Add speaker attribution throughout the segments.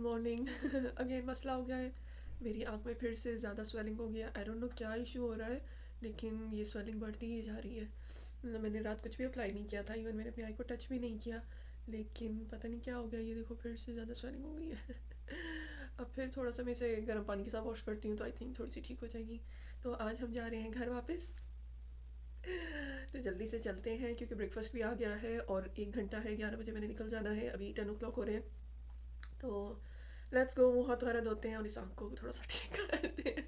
Speaker 1: Morning. Again मसला हो गया है, मेरी आंख में फिर से ज़्यादा स्वेलिंग हो गया। आई डोंट नो क्या इशू हो रहा है, लेकिन ये स्वेलिंग बढ़ती ही जा रही है। मतलब मैंने रात कुछ भी अप्लाई नहीं किया था, इवन मैंने अपनी आई को टच भी नहीं किया, लेकिन पता नहीं क्या हो गया। ये देखो फिर से ज़्यादा स्वेलिंग हो गई है। अब फिर थोड़ा सा मैं इसे गर्म पानी के साथ वॉश करती हूँ तो आई थिंक थोड़ी सी ठीक हो जाएगी। तो आज हम जा रहे हैं घर वापस। तो जल्दी से चलते हैं क्योंकि ब्रेकफास्ट भी आ गया है और 1 घंटा है, 11 बजे मैंने निकल जाना है। अभी 10 o'clock हो रहे हैं। तो लेट्स गो, मुँह हाथ वगैरह धोते हैं और इस आँख को थोड़ा सा ठीक करते हैं।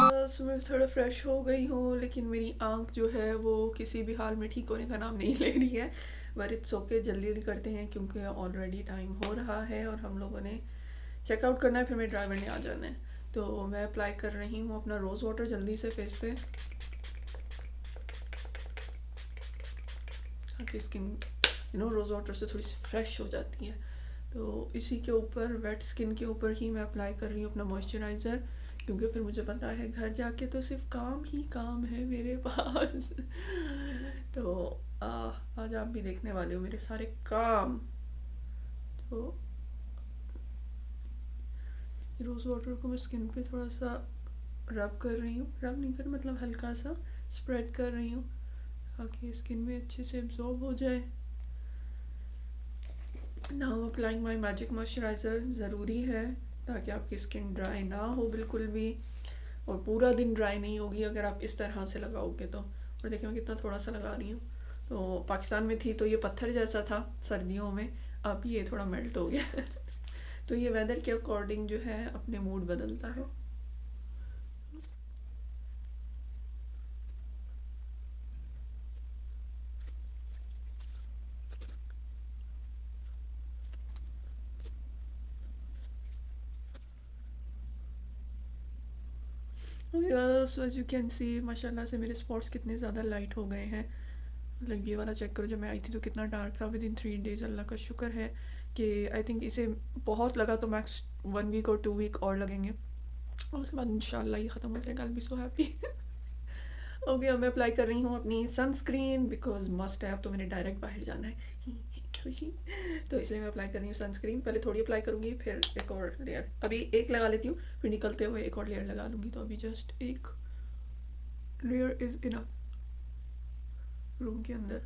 Speaker 1: बस मैं थोड़ा फ्रेश हो गई हूँ, लेकिन मेरी आँख जो है वो किसी भी हाल में ठीक होने का नाम नहीं ले रही है। बट इट्स ओके, जल्दी जल्दी करते हैं क्योंकि ऑलरेडी टाइम हो रहा है और हम लोगों ने चेकआउट करना है, फिर मेरे ड्राइवर ने आ जाना है। तो मैं अप्लाई कर रही हूँ अपना रोज़ वाटर जल्दी से फेस पे, ताकि स्किन रोज़ वाटर से थोड़ी सी फ्रेश हो जाती है। तो इसी के ऊपर वेट स्किन के ऊपर ही मैं अप्लाई कर रही हूँ अपना मॉइस्चराइज़र, क्योंकि फिर मुझे पता है घर जाके तो सिर्फ काम ही काम है मेरे पास। तो आज आप भी देखने वाले हो मेरे सारे काम। तो रोज़ वाटर को मैं स्किन पे थोड़ा सा रब कर रही हूँ, रब नहीं कर मतलब हल्का सा स्प्रेड कर रही हूँ ताकि स्किन में अच्छे से एब्जॉर्ब हो जाए। Now applying my magic moisturiser ज़रूरी है ताकि आपकी स्किन ड्राई ना हो बिल्कुल भी, और पूरा दिन ड्राई नहीं होगी अगर आप इस तरह से लगाओगे तो। और देखिए मैं कितना थोड़ा सा लगा रही हूँ। तो पाकिस्तान में थी तो ये पत्थर जैसा था सर्दियों में, अब ये थोड़ा मेल्ट हो गया। तो ये वेदर के अकॉर्डिंग जो है अपने मूड बदलता है। So as you can see माशाल्लाह से मेरे स्पॉट्स कितने ज़्यादा लाइट हो गए हैं। मतलब ये वाला चेक करो, जब मैं आई थी तो कितना डार्क था। विद इन 3 days अल्लाह का शुक्र है कि आई थिंक इसे बहुत लगा तो मैक्स 1 वीक और 2 वीक और लगेंगे, और उसके बाद इंशाल्लाह ये ख़त्म हो जाएगा। आई बी सो हैप्पी। ओके, अब मैं अप्लाई कर रही हूँ अपनी सनस्क्रीन, बिकॉज मस्ट है, अब तो मैंने डायरेक्ट बाहर जाना है। खुशी। तो इसलिए मैं अप्लाई कर रही हूँ सनस्क्रीन। पहले थोड़ी अप्लाई करूँगी, फिर एक और लेयर, अभी एक लगा लेती हूँ, फिर निकलते हुए एक और लेयर लगा लूँगी। तो अभी जस्ट एक लेयर इज़ इनफ रूम के अंदर।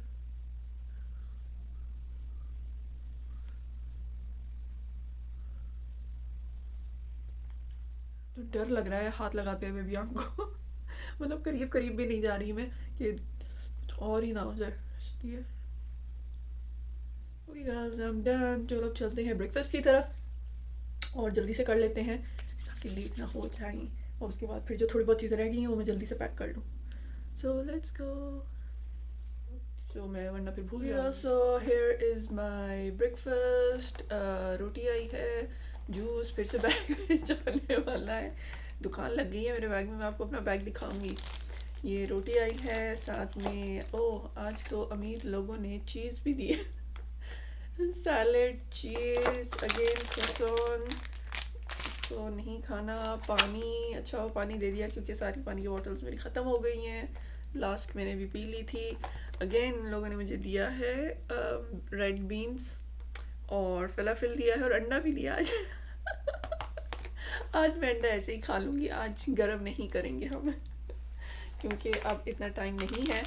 Speaker 1: तो डर लग रहा है हाथ लगाते हुए भी आपको। मतलब करीब करीब भी नहीं जा रही मैं कि कुछ और ही ना हो जाए, इसलिए। Okay guys, I am done. चलो अब चलते हैं ब्रेकफास्ट की तरफ और जल्दी से कर लेते हैं ताकि लेट ना हो जाए, और उसके बाद फिर जो थोड़ी बहुत चीज़ें रह गई हैं वो मैं जल्दी से पैक कर लूँ। So let's go. सो मैं वरना फिर भूल गया। So here is my breakfast. रोटी आई है, जूस फिर से बैग में जाने वाला है। दुकान लग गई है मेरे बैग में, मैं आपको अपना बैग दिखाऊंगी। ये रोटी आई है, साथ में ओह आज तो अमीर लोगों ने चीज़ भी दी है। सैलेड, चीज़, अगेन croissant। तो नहीं खाना। पानी, अच्छा वो पानी दे दिया क्योंकि सारी पानी की बॉटल्स मेरी ख़त्म हो गई हैं, लास्ट मैंने भी पी ली थी। अगेन इन लोगों ने मुझे दिया है रेड बीन्स और फलाफिल दिया है और अंडा भी दिया आज। आज मैं अंडा ऐसे ही खा लूँगी, आज गर्म नहीं करेंगे हम। क्योंकि अब इतना टाइम नहीं है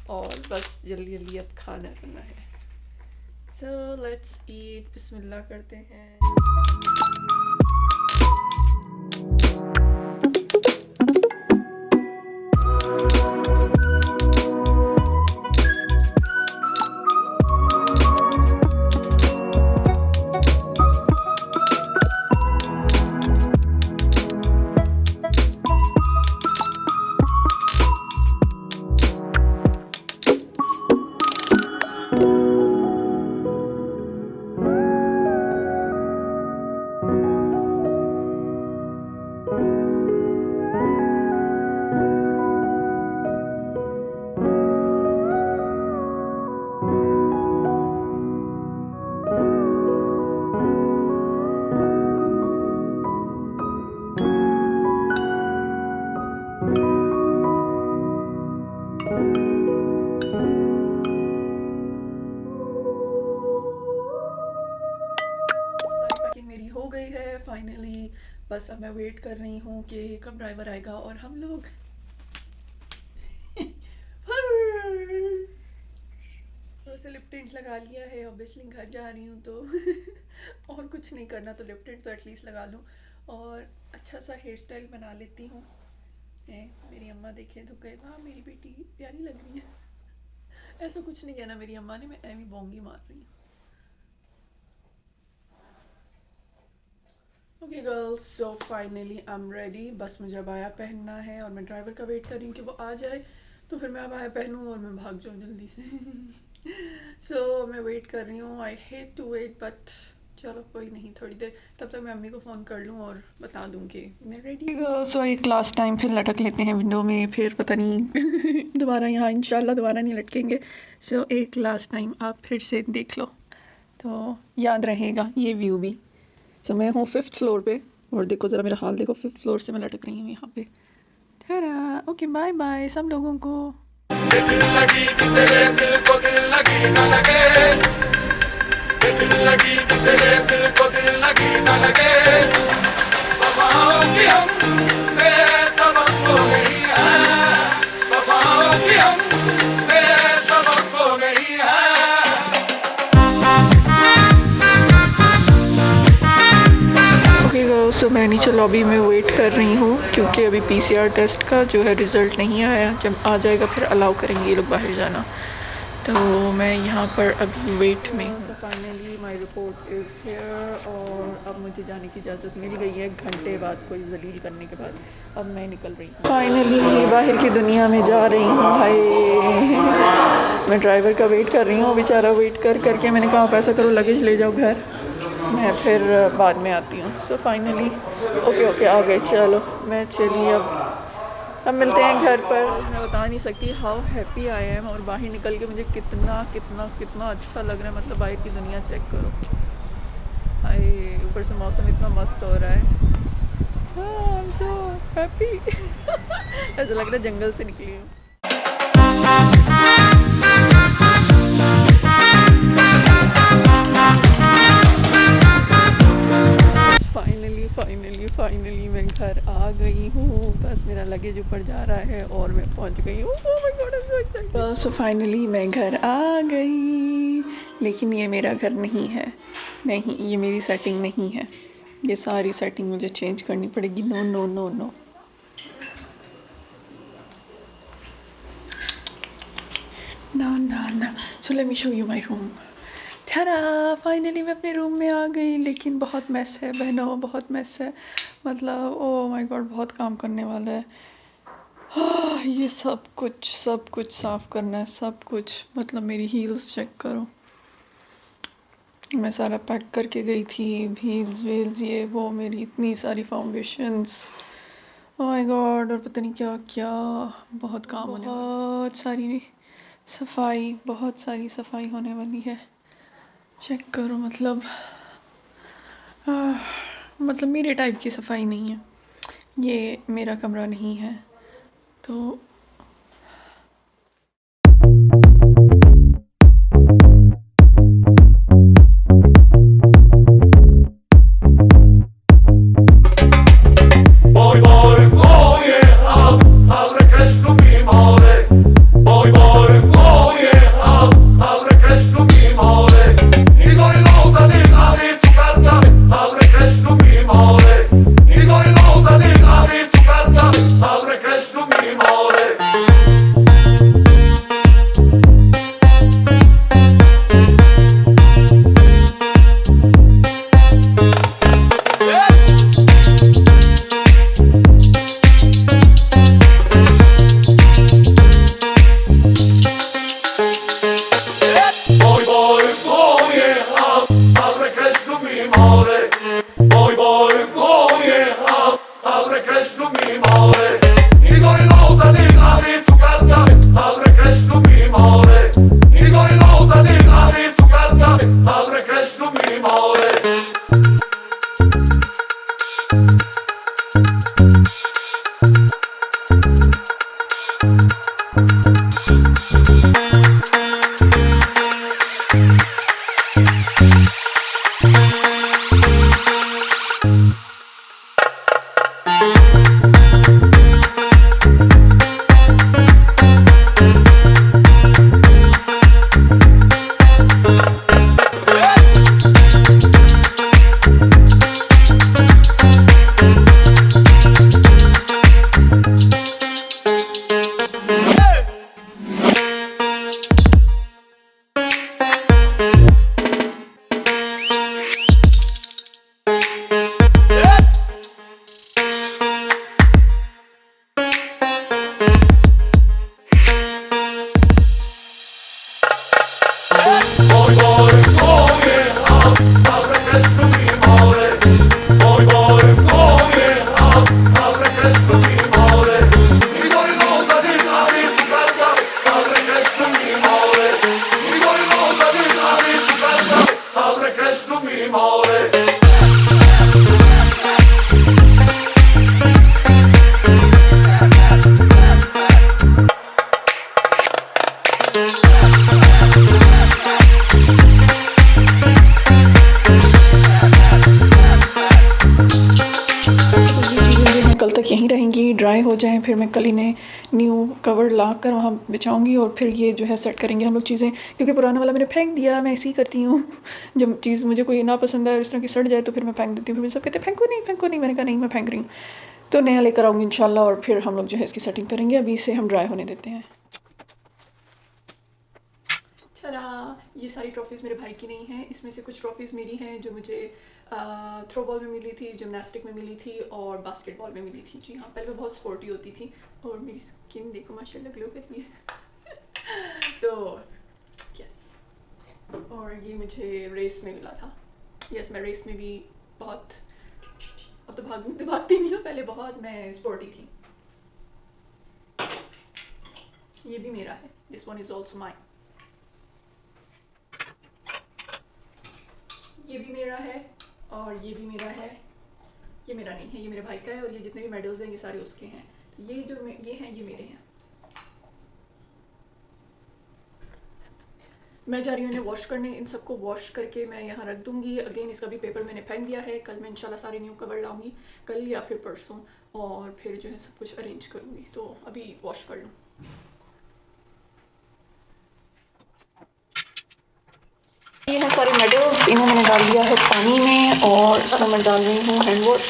Speaker 1: और बस जल्दी जल्दी अब खाना करना है। सो लेट्स ईट, बिस्मिल्लाह करते हैं। सारी पैकिंग मेरी हो गई है फाइनली। बस अब मैं वेट कर रही हूँ कि कब ड्राइवर आएगा और हम लोग वैसे लिप टिंट लगा लिया है, ऑब्वियसली घर जा रही हूँ तो और कुछ नहीं करना तो लिप टिंट तो एटलीस्ट लगा लूँ और अच्छा सा हेयर स्टाइल बना लेती हूँ। मेरी अम्मा देखें तो कहे वाह मेरी बेटी प्यारी लग रही है। ऐसा कुछ नहीं कहना मेरी अम्मा ने, मैं एवी बोंगी मार रही हूँ। Okay girls, so finally I am ready. बस मुझे अबाया पहनना है और मैं ड्राइवर का वेट कर रही हूँ कि वो आ जाए तो फिर मैं अबाया पहनूँ और मैं भाग जाऊँ जल्दी से। सो मैं वेट कर रही हूँ। I hate to wait but चलो कोई नहीं, थोड़ी देर तब तक मैं अम्मी को फ़ोन कर लूँ और बता दूँ कि मैं रेडी। सो एक लास्ट टाइम फिर लटक लेते हैं विंडो में, फिर पता नहीं दोबारा यहाँ इंशाल्लाह दोबारा नहीं लटकेंगे। सो एक लास्ट टाइम आप फिर से देख लो तो याद रहेगा ये व्यू भी। सो मैं हूँ 5th फ्लोर पे और देखो ज़रा मेरा हाल देखो, 5th फ्लोर से मैं लटक रही हूँ यहाँ पे। ठहरा, ओके बाय बाय सब लोगों को।
Speaker 2: दिल लगी कि तेरे दिल को दिल लगी न लगे, दिल लगी कि तेरे दिल को दिल लगी न लगे, वफाओं की हमसे सबक हो गई है, वफाओं की हमसे सबक हो गई है।
Speaker 1: सो मैं नीचे लॉबी में वेट कर रही हूँ क्योंकि अभी PCR टेस्ट का जो है रिज़ल्ट नहीं आया। जब आ जाएगा फिर अलाउ करेंगे ये लोग बाहर जाना, तो मैं यहाँ पर अभी वेट में हूँ। So finally my report is here और अब मुझे जाने की इजाज़त मिल गई है घंटे बाद कोई जलील करने के बाद। अब मैं निकल रही हूँ फाइनली बाहर की दुनिया में जा रही हूँ। भाई मैं ड्राइवर का वेट कर रही हूँ, बेचारा वेट कर करके मैंने कहा आप ऐसा करो लगेज ले जाओ घर, मैं फिर बाद में आती हूँ। सो फाइनली ओके आ गए, चलो मैं चलिए अब मिलते हैं घर पर। मैं बता नहीं सकती हाउ हैप्पी आई एम और बाहर निकल के मुझे कितना कितना कितना अच्छा लग रहा है। मतलब बाहर की दुनिया चेक करो, हाय ऊपर से मौसम इतना मस्त हो रहा है। आई एम सो हैप्पी ऐसा लग रहा है जंगल से निकली हूँ। फाइनली मैं घर आ गई हूँ। बस मेरा लगेज ऊपर जा रहा है और मैं पहुँच गई हूँ। Oh my God I am so excited. So finally मैं घर आ गई, लेकिन ये मेरा घर नहीं है, नहीं ये मेरी सेटिंग नहीं है, ये सारी सेटिंग मुझे चेंज करनी पड़ेगी। नो नो नो नो ना ना ना। So let me show you my room. ठहरा, फाइनली मैं अपने रूम में आ गई, लेकिन बहुत मैस है बहनों, बहुत मैस है। मतलब ओह माय गॉड बहुत काम करने वाला है। ये सब कुछ साफ़ करना है, सब कुछ। मतलब मेरी हील्स चेक करो, मैं सारा पैक करके गई थी, हील्स वील्स ये वो, मेरी इतनी सारी फाउंडेशंस, ओह माय गॉड, और पता नहीं क्या क्या, बहुत काम होने वाला, बहुत सारी सफाई, बहुत सारी सफाई होने वाली है। चेक करो मतलब मेरे टाइप की सफाई नहीं है, ये मेरा कमरा नहीं है तो
Speaker 2: Abre que es tu mi more. Boy, boy, oh yeah, abre que esto mi mole. Boy, boy, oh yeah, abre que esto mi mole. Mi gorgosa di ari tu carga, abre que esto mi mole. Mi gorgosa di ari tu carga, abre que esto mi mole.
Speaker 1: कल तक यहीं रहेंगी, dry हो जाएं, फिर मैं कल इन्हें न्यू कवर ला कर वहाँ बिछाऊंगी और फिर ये जो है सेट करेंगे हम लोग चीज़ें, क्योंकि पुराना वाला मैंने फेंक दिया। मैं ऐसे ही करती हूँ जब चीज़ मुझे कोई ना पसंद है और इस तरह की सड़ जाए तो फिर मैं फेंक देती हूँ। फिर सब कहते हैं फेंको नहीं, मैंने कहा नहीं मैं फेंक रही हूँ। तो नया लेकर आऊँगी इंशाल्लाह और फिर हम लोग जो है इसकी सेटिंग करेंगे। अभी इसे हम ड्राई होने देते हैं। चला, ये सारी ट्रॉफ़ीज़ मेरे भाई की नहीं हैं, इसमें से कुछ ट्रॉफ़ीज़ मेरी हैं जो मुझे थ्रो बॉल में मिली थी, जिमनास्टिक में मिली थी और बास्केटबॉल में मिली थी। जी हाँ, पहले मैं बहुत स्पोर्टी होती थी और मेरी स्किन देखो माशाल्लाह ग्लो कर रही है। तो यस, और ये मुझे रेस में मिला था। यस, मैं रेस में भी बहुत, अब तो भागती नहीं हूँ, पहले बहुत मैं स्पोर्टी थी। ये भी मेरा है, this one is also mine. ये भी मेरा है और ये भी मेरा है। ये मेरा नहीं है, ये मेरे भाई का है और ये जितने भी मेडल्स हैं ये सारे उसके हैं। तो ये जो ये हैं ये मेरे हैं। मैं जा रही हूँ इन्हें वॉश करने, इन सबको वॉश करके मैं यहाँ रख दूँगी। अगेन इसका भी पेपर मैंने फेंक दिया है। कल मैं इंशाल्लाह सारे न्यू कवर लाऊंगी, कल या फिर परसों, और फिर जो है सब कुछ अरेंज करूँगी। तो अभी वॉश कर लूँ। ये हैं सारे मेडल्स, इन्हें मैंने डाल दिया है पानी में और इसमें मैं डाल रही हूँ हैंड वॉश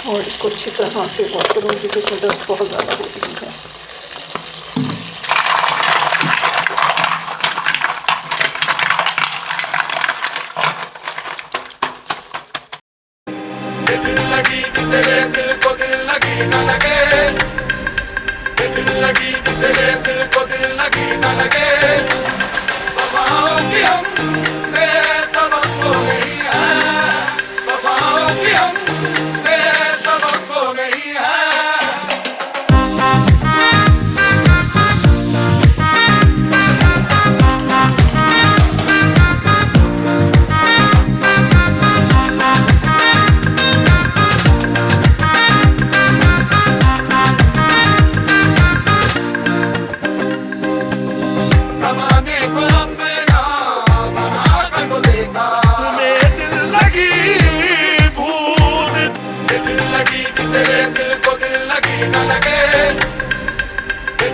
Speaker 1: और इसको अच्छी तरह से वॉश करूँगी क्योंकि इसमें डस्ट बहुत ज़्यादा होती है।
Speaker 2: दिल लगी तेरे दिल को दिल लगी न लगे, दिल लगी तेरे दिल को दिल लगी न लगे। वफाओं की हमसे सबक को नहीं है, वफाओं की हमसे सबक को नहीं है। ज़माने को अपना बना कर तो देखा, तुम्हें दिल लगी भूल, दिल लगी तेरे दिल को दिल लगी न लगे,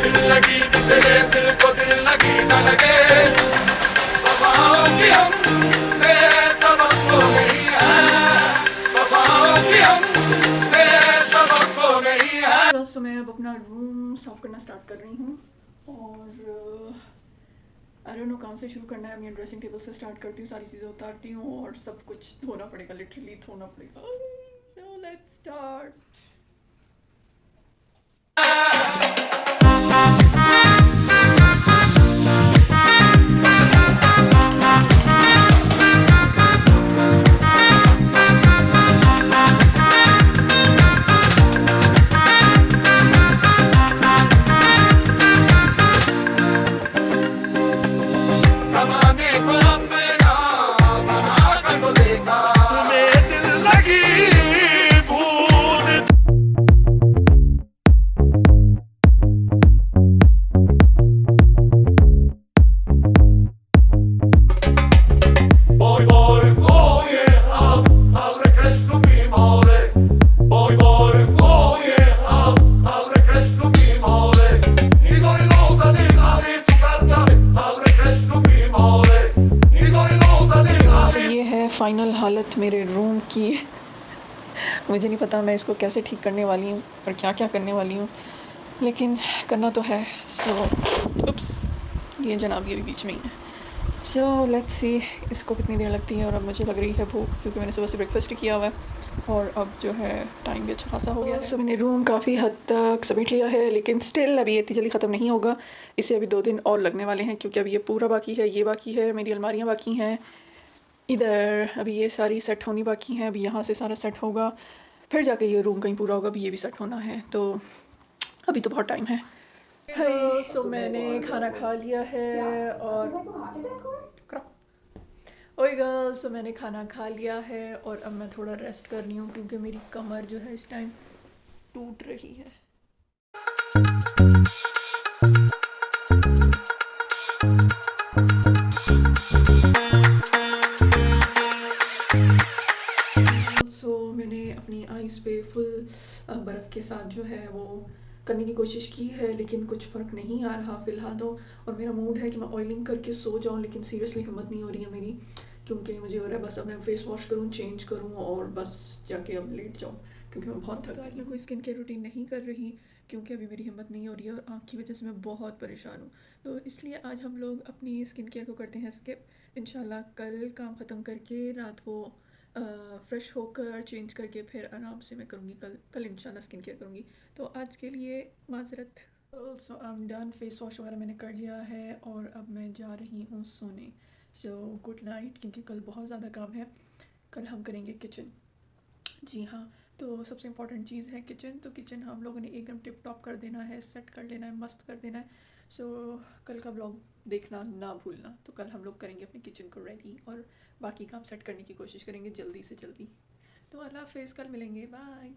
Speaker 2: दिल लगी तेरे दिल को दिल लगी न लगे। वफाओं की हमसे सबक को नहीं है, वफाओं की हमसे सबक को नहीं है।
Speaker 1: बस तो मैं अब अपना रूम साफ़ करना स्टार्ट कर रही हूँ और आई डोंट नो कहाँ से शुरू करना है। मैं ड्रेसिंग टेबल से स्टार्ट करती हूँ, सारी चीज़ें उतारती हूँ और सब कुछ धोना पड़ेगा, लिटरली धोना पड़ेगा। So let's start.
Speaker 2: ज़माने को अपना बना कर तो देखा, तुम्हें दिल लगी भूल। Boy, boy, oh yeah, abre que esto mi mole. Boy, boy, oh yeah, abre que esto mi mole. Igor Rosa di ari tu carta, abre que esto mi mole. Igor Rosa di ari.
Speaker 1: ये है final हालत मेरे room की। मुझे नहीं पता मैं इसको कैसे ठीक करने वाली हूँ और क्या क्या करने वाली हूँ, लेकिन करना तो है। सो उप्स, ये जनाब ये भी बीच में ही है। सो लेट्स सी इसको कितनी देर लगती है। और अब मुझे लग रही है भूख, क्योंकि मैंने सुबह से ब्रेकफास्ट किया हुआ है। और अब जो है टाइम भी अच्छा खासा हो गया है। सो मैंने रूम काफ़ी हद तक समेट लिया है, लेकिन स्टिल अभी ये इतनी जल्दी ख़त्म नहीं होगा। इसे अभी 2 दिन और लगने वाले हैं, क्योंकि अभी ये पूरा बाकी है, ये बाकी है, मेरी अलमारियाँ बाकी हैं, इधर अभी ये सारी सेट होनी बाकी हैं। अभी यहाँ से सारा सेट होगा, फिर जाके ये रूम कहीं पूरा होगा, अभी ये भी सेट होना है, तो अभी तो बहुत टाइम है। हाय, सो मैंने खाना खा लिया है और ओए गर्ल्स, सो मैंने खाना खा लिया है और अब मैं थोड़ा रेस्ट कर रही हूँ, क्योंकि मेरी कमर जो है इस टाइम टूट रही है। सो मैंने अपनी आइज़ पे फुल बर्फ़ के साथ जो है वो करने की कोशिश की है, लेकिन कुछ फ़र्क नहीं आ रहा फ़िलहाल तो। और मेरा मूड है कि मैं ऑयलिंग करके सो जाऊँ, लेकिन सीरियसली हिम्मत नहीं हो रही है मेरी, क्योंकि मुझे हो रहा है बस अब मैं फेस वॉश करूँ, चेंज करूँ और बस जाके अब लेट जाऊँ, क्योंकि मैं बहुत थक गई हूँ। मैं कोई स्किन केयर रूटीन नहीं कर रही, क्योंकि अभी मेरी हिम्मत नहीं हो रही है और आँख की वजह से मैं बहुत परेशान हूँ। तो इसलिए आज हम लोग अपनी स्किन केयर को करते हैं स्किप। इंशाल्लाह कल काम ख़त्म करके रात को फ्रेश होकर चेंज करके फिर आराम से मैं करूँगी, कल इंशाल्लाह स्किन केयर करूँगी। तो आज के लिए माज़रत। So I am done, face wash वगैरह मैंने कर लिया है और अब मैं जा रही हूँ सोने। सो गुड नाइट, क्योंकि कल बहुत ज़्यादा काम है। कल हम करेंगे किचन। जी हाँ, तो सबसे इम्पॉर्टेंट चीज़ है किचन। तो किचन हम लोगों ने एकदम टिप टॉप कर देना है, सेट कर लेना है, मस्त कर देना है। सो कल का ब्लॉग देखना ना भूलना। तो कल हम लोग करेंगे अपने किचन को रेडी और बाकी काम सेट करने की कोशिश करेंगे जल्दी से जल्दी। तो अल्लाह हाफ़िज़, कल मिलेंगे, बाय।